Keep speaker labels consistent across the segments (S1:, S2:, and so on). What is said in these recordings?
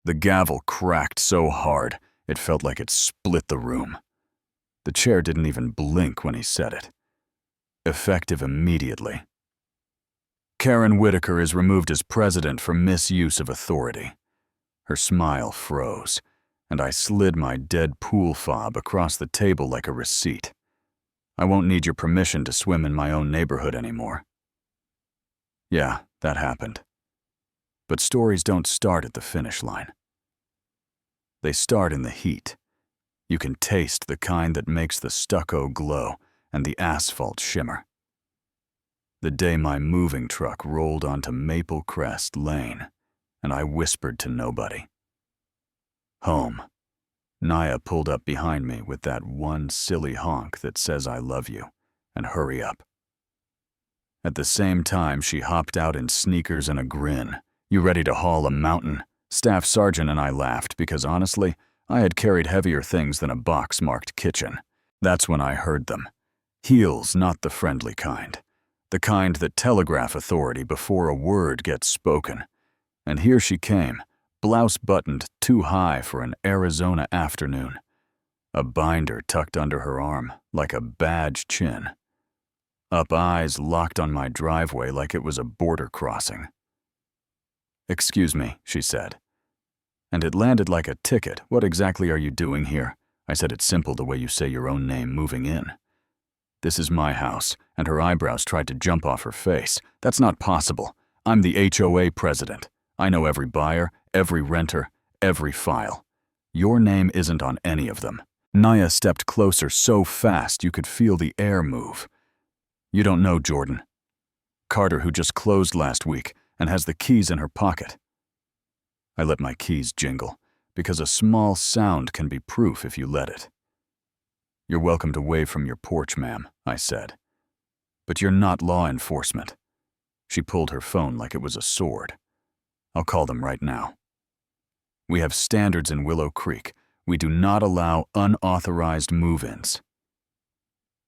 S1: The gavel cracked so hard, it felt like it split the room. The chair didn't even blink when he said it. Effective immediately. Karen Whitaker is removed as president for misuse of authority. Her smile froze, and I slid my dead pool fob across the table like a receipt. I won't need your permission to swim in my own neighborhood anymore. Yeah, that happened. But stories don't start at the finish line. They start in the heat. You can taste the kind that makes the stucco glow and the asphalt shimmer. The day my moving truck rolled onto Maple Crest Lane, and I whispered to nobody. Home. Naya pulled up behind me with that one silly honk that says I love you, and hurry up. At the same time, she hopped out in sneakers and a grin. You ready to haul a mountain? Staff Sergeant and I laughed because honestly, I had carried heavier things than a box marked kitchen. That's when I heard them. Heels, not the friendly kind. The kind that telegraph authority before a word gets spoken. And here she came, blouse buttoned too high for an Arizona afternoon. A binder tucked under her arm, like a badge chin. Up eyes locked on my driveway like it was a border crossing. "Excuse me," she said. And it landed like a ticket. "What exactly are you doing here?" I said it simple the way you say your own name moving in. "This is my house," and her eyebrows tried to jump off her face. "That's not possible. I'm the HOA president. I know every buyer, every renter, every file. Your name isn't on any of them." Naya stepped closer so fast you could feel the air move. "You don't know Jordan. Carter, who just closed last week and has the keys in her pocket." I let my keys jingle, because a small sound can be proof if you let it. "You're welcome to wave from your porch, ma'am," I said. "But you're not law enforcement." She pulled her phone like it was a sword. "I'll call them right now. We have standards in Willow Creek. We do not allow unauthorized move-ins."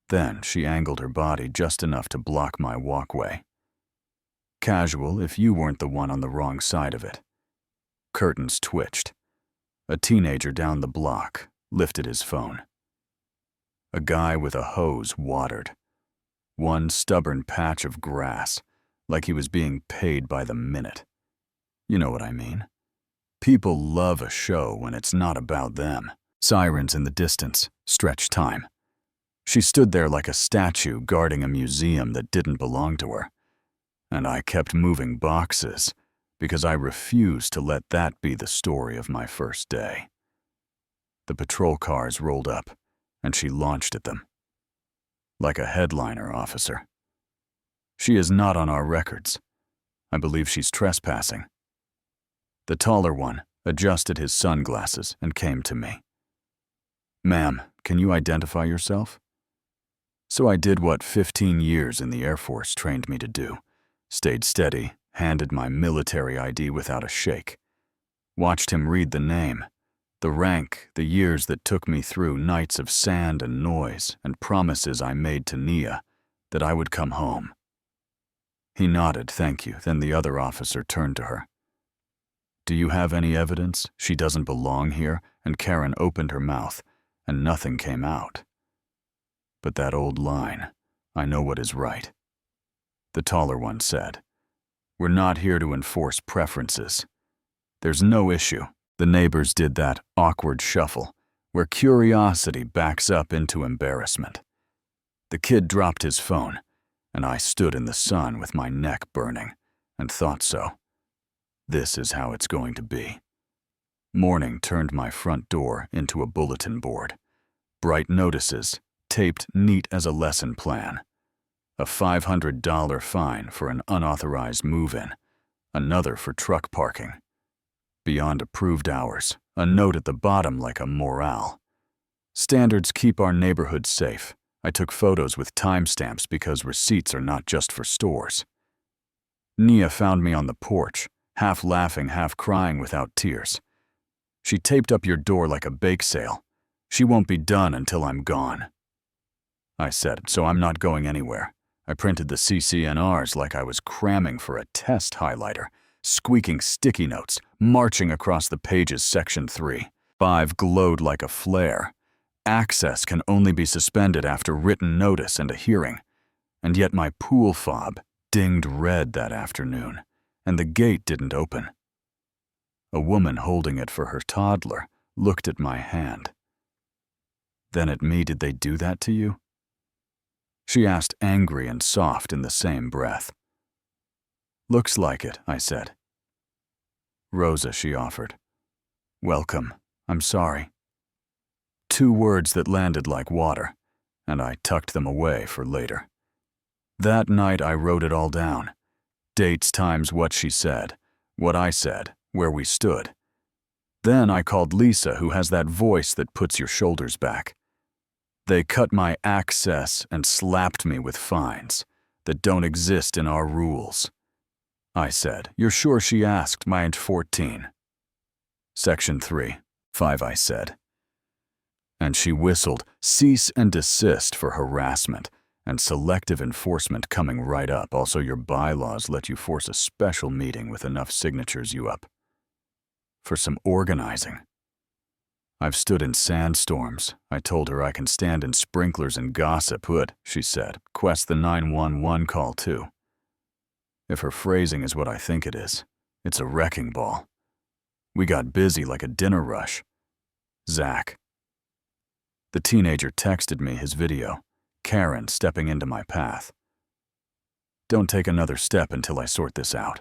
S1: Then she angled her body just enough to block my walkway. Casual if you weren't the one on the wrong side of it. Curtains twitched. A teenager down the block lifted his phone. A guy with a hose watered. One stubborn patch of grass, like he was being paid by the minute. You know what I mean. People love a show when it's not about them. Sirens in the distance, stretch time. She stood there like a statue guarding a museum that didn't belong to her. And I kept moving boxes because I refused to let that be the story of my first day. The patrol cars rolled up, and she launched at them. Like a headliner, officer. She is not on our records. I believe she's trespassing. The taller one adjusted his sunglasses and came to me. "Ma'am, can you identify yourself?" So I did what 15 years in the Air Force trained me to do. Stayed steady, handed my military ID without a shake. Watched him read the name, the rank, the years that took me through nights of sand and noise and promises I made to Nia that I would come home. He nodded, "Thank you." Then the other officer turned to her. "Do you have any evidence she doesn't belong here?" And Karen opened her mouth, and nothing came out. But that old line, "I know what is right." The taller one said, "We're not here to enforce preferences. There's no issue." The neighbors did that awkward shuffle, where curiosity backs up into embarrassment. The kid dropped his phone, and I stood in the sun with my neck burning, and thought so. This is how it's going to be. Morning turned my front door into a bulletin board. Bright notices, taped neat as a lesson plan. A $500 fine for an unauthorized move-in, another for truck parking. Beyond approved hours, a note at the bottom like a morale. Standards keep our neighborhood safe. I took photos with timestamps because receipts are not just for stores. Nia found me on the porch, half laughing, half crying without tears. She taped up your door like a bake sale. She won't be done until I'm gone. I said, so I'm not going anywhere. I printed the CCNRs like I was cramming for a test highlighter, squeaking sticky notes, marching across the pages. Section 3. 5 glowed like a flare. Access can only be suspended after written notice and a hearing. And yet my pool fob dinged red that afternoon, and the gate didn't open. A woman holding it for her toddler looked at my hand. Then at me. Did they do that to you? She asked, angry and soft in the same breath. Looks like it, I said. Rosa, she offered. Welcome. I'm sorry. 2 words that landed like water, and I tucked them away for later. That night I wrote it all down. Dates, times, what she said, what I said, where we stood. Then I called Lisa, who has that voice that puts your shoulders back. They cut my access and slapped me with fines that don't exist in our rules. I said, You're sure? She asked. Mind 14. Section 3. 5, I said. And she whistled, cease and desist for harassment and selective enforcement coming right up. Also, your bylaws let you force a special meeting with enough signatures you up. For some organizing. I've stood in sandstorms. I told her I can stand in sprinklers and gossip. Would, she said, quest the 911 call too. If her phrasing is what I think it is, it's a wrecking ball. We got busy like a dinner rush. Zach. The teenager texted me his video, Karen stepping into my path. Don't take another step until I sort this out.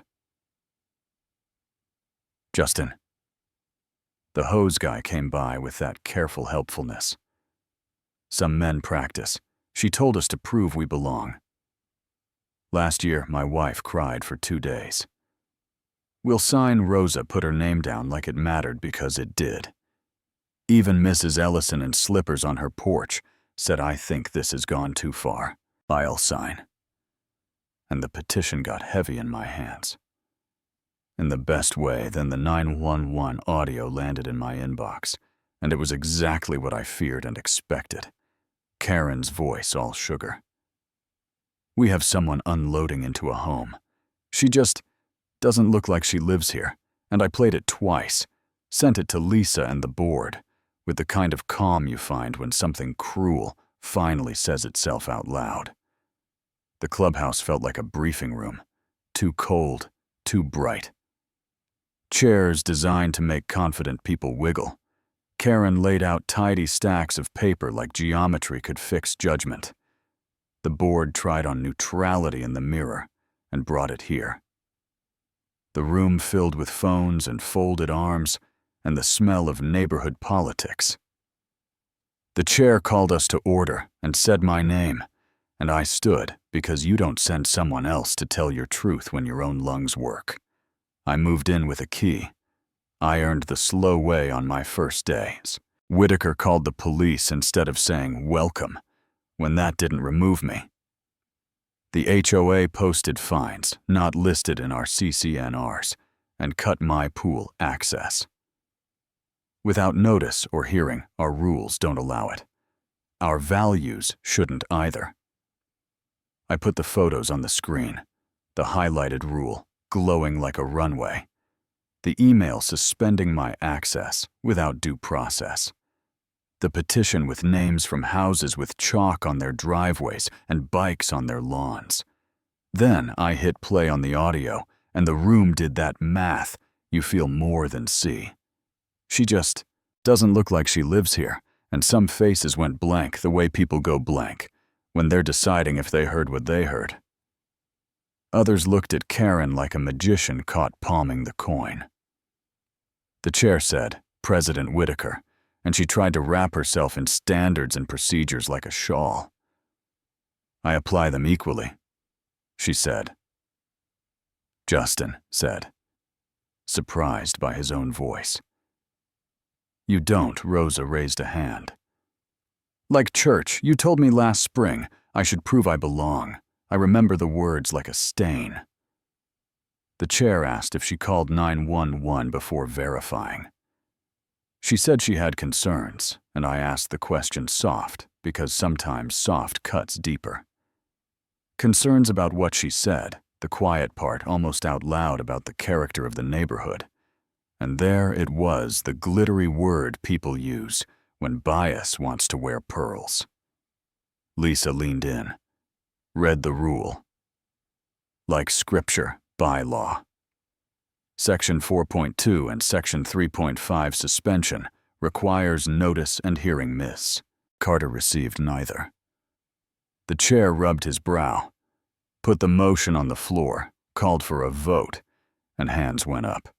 S1: Justin. The hose guy came by with that careful helpfulness. Some men practice. She told us to prove we belong. Last year, my wife cried for 2 days. We'll sign. Rosa put her name down like it mattered, because it did. Even Mrs. Ellison in slippers on her porch said, I think this has gone too far. I'll sign. And the petition got heavy in my hands. In the best way, then the 911 audio landed in my inbox, and it was exactly what I feared and expected. Karen's voice, all sugar. We have someone unloading into a home. She just doesn't look like she lives here, and I played it twice, sent it to Lisa and the board, with the kind of calm you find when something cruel finally says itself out loud. The clubhouse felt like a briefing room, too cold, too bright. Chairs designed to make confident people wiggle. Karen laid out tidy stacks of paper like geometry could fix judgment. The board tried on neutrality in the mirror and brought it here. The room filled with phones and folded arms and the smell of neighborhood politics. The chair called us to order and said my name, and I stood because you don't send someone else to tell your truth when your own lungs work. I moved in with a key. I earned the slow way on my first days. Whitaker called the police instead of saying welcome, when that didn't remove me. The HOA posted fines not listed in our CCNRs and cut my pool access. Without notice or hearing, our rules don't allow it. Our values shouldn't either. I put the photos on the screen, the highlighted rule glowing like a runway, the email suspending my access without due process, the petition with names from houses with chalk on their driveways and bikes on their lawns. Then I hit play on the audio, and the room did that math you feel more than see. She just doesn't look like she lives here, and some faces went blank the way people go blank when they're deciding if they heard what they heard. Others looked at Karen like a magician caught palming the coin. The chair said, President Whitaker, and she tried to wrap herself in standards and procedures like a shawl. I apply them equally, she said. Justin said, surprised by his own voice. You don't, Rosa raised a hand. Like church, you told me last spring I should prove I belong. I remember the words like a stain. The chair asked if she called 911 before verifying. She said she had concerns, and I asked the question soft, because sometimes soft cuts deeper. Concerns about what she said, the quiet part almost out loud about the character of the neighborhood. And there it was, the glittery word people use when bias wants to wear pearls. Lisa leaned in, read the rule. Like scripture, bylaw. Section 4.2 and Section 3.5 suspension requires notice and hearing miss. Carter received neither. The chair rubbed his brow, put the motion on the floor, called for a vote, and hands went up.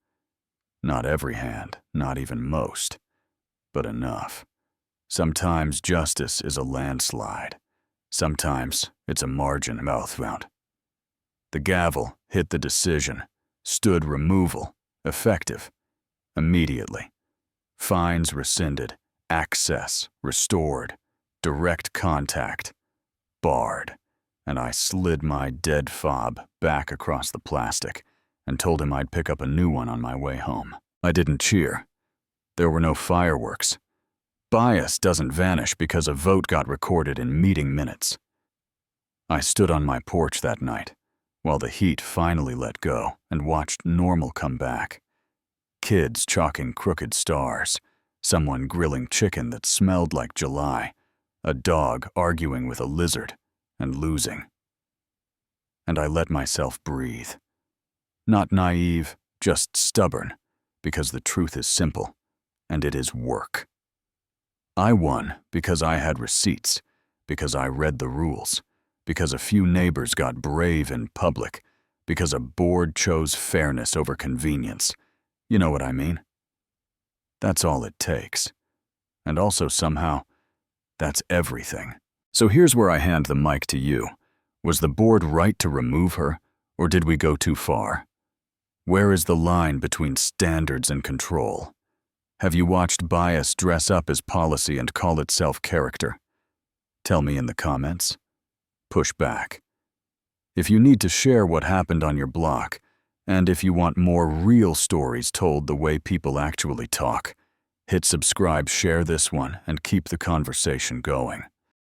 S1: Not every hand, not even most, but enough. Sometimes justice is a landslide. Sometimes it's a margin mouthbound. The gavel hit the decision, stood removal, effective, immediately. Fines rescinded, access restored, direct contact barred, and I slid my dead fob back across the plastic and told him I'd pick up a new one on my way home. I didn't cheer. There were no fireworks. Bias doesn't vanish because a vote got recorded in meeting minutes. I stood on my porch that night, while the heat finally let go, and watched normal come back. Kids chalking crooked stars, someone grilling chicken that smelled like July, a dog arguing with a lizard and losing. And I let myself breathe. Not naive, just stubborn, because the truth is simple, and it is work. I won because I had receipts, because I read the rules, because a few neighbors got brave in public, because a board chose fairness over convenience. You know what I mean? That's all it takes. And also somehow, that's everything. So here's where I hand the mic to you. Was the board right to remove her, or did we go too far? Where is the line between standards and control? Have you watched bias dress up as policy and call itself character? Tell me in the comments. Push back. If you need to share what happened on your block, and if you want more real stories told the way people actually talk, hit subscribe, share this one, and keep the conversation going.